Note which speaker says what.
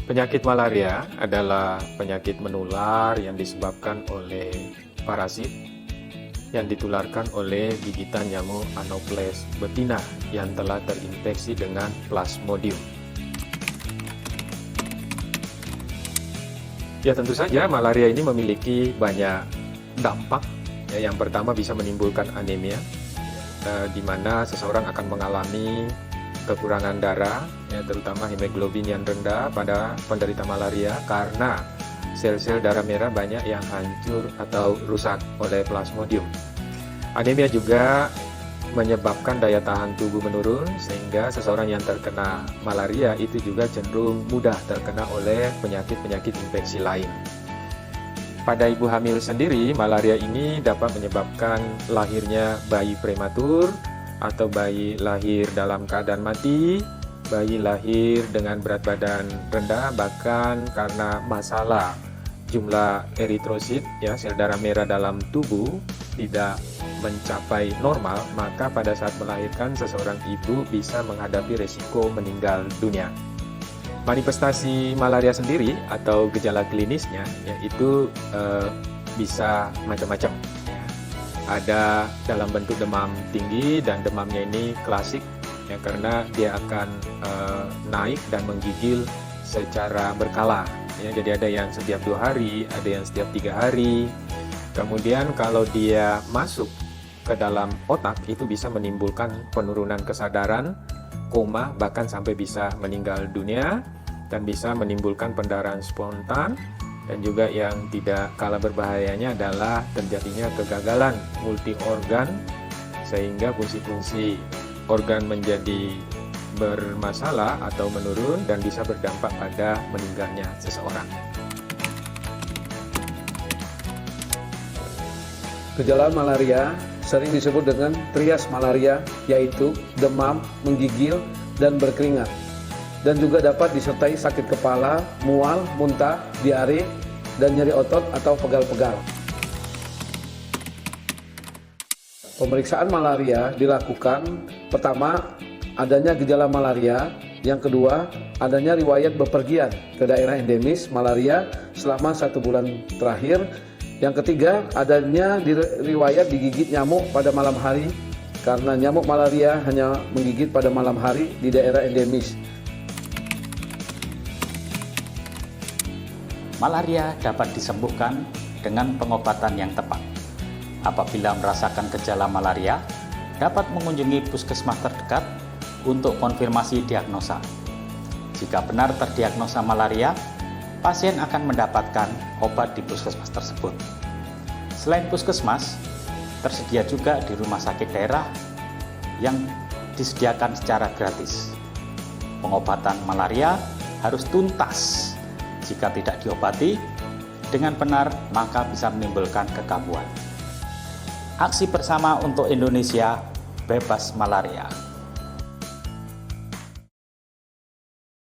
Speaker 1: Penyakit malaria adalah penyakit menular yang disebabkan oleh parasit yang ditularkan oleh gigitan nyamuk Anopheles betina yang telah terinfeksi dengan Plasmodium. Ya, tentu saja malaria ini memiliki banyak dampak. Ya, yang pertama bisa menimbulkan anemia, di mana seseorang akan mengalami kekurangan darah, ya, terutama hemoglobin yang rendah pada penderita malaria karena sel-sel darah merah banyak yang hancur atau rusak oleh Plasmodium. Anemia juga menyebabkan daya tahan tubuh menurun sehingga seseorang yang terkena malaria itu juga cenderung mudah terkena oleh penyakit-penyakit infeksi lain. Pada ibu hamil sendiri, malaria ini dapat menyebabkan lahirnya bayi prematur, atau bayi lahir dalam keadaan mati, bayi lahir dengan berat badan rendah, bahkan karena masalah jumlah eritrosit, ya, sel darah merah dalam tubuh tidak mencapai normal, maka pada saat melahirkan seseorang ibu bisa menghadapi resiko meninggal dunia. Manifestasi malaria sendiri atau gejala klinisnya yaitu bisa macam-macam. Ada dalam bentuk demam tinggi, dan demamnya ini klasik ya, karena dia akan naik dan menggigil secara berkala ya. Jadi ada yang setiap 2 hari, ada yang setiap 3 hari. Kemudian kalau dia masuk ke dalam otak itu bisa menimbulkan penurunan kesadaran, koma, bahkan sampai bisa meninggal dunia, dan bisa menimbulkan pendarahan spontan. Dan juga yang tidak kalah berbahayanya adalah terjadinya kegagalan multi organ sehingga fungsi-fungsi organ menjadi bermasalah atau menurun dan bisa berdampak pada meninggalnya seseorang.
Speaker 2: Gejala malaria sering disebut dengan trias malaria, yaitu demam, menggigil, dan berkeringat. Dan juga dapat disertai sakit kepala, mual, muntah, diare, dan nyeri otot atau pegal-pegal. Pemeriksaan malaria dilakukan pertama adanya gejala malaria, yang kedua adanya riwayat bepergian ke daerah endemis malaria selama 1 bulan terakhir, yang ketiga adanya riwayat digigit nyamuk pada malam hari karena nyamuk malaria hanya menggigit pada malam hari di daerah endemis.
Speaker 3: Malaria dapat disembuhkan dengan pengobatan yang tepat. Apabila merasakan gejala malaria, dapat mengunjungi puskesmas terdekat untuk konfirmasi diagnosa. Jika benar terdiagnosa malaria, pasien akan mendapatkan obat di puskesmas tersebut. Selain puskesmas, tersedia juga di rumah sakit daerah yang disediakan secara gratis. Pengobatan malaria harus tuntas. Jika tidak diobati dengan benar, maka bisa menimbulkan kekambuhan. Aksi bersama untuk Indonesia bebas malaria.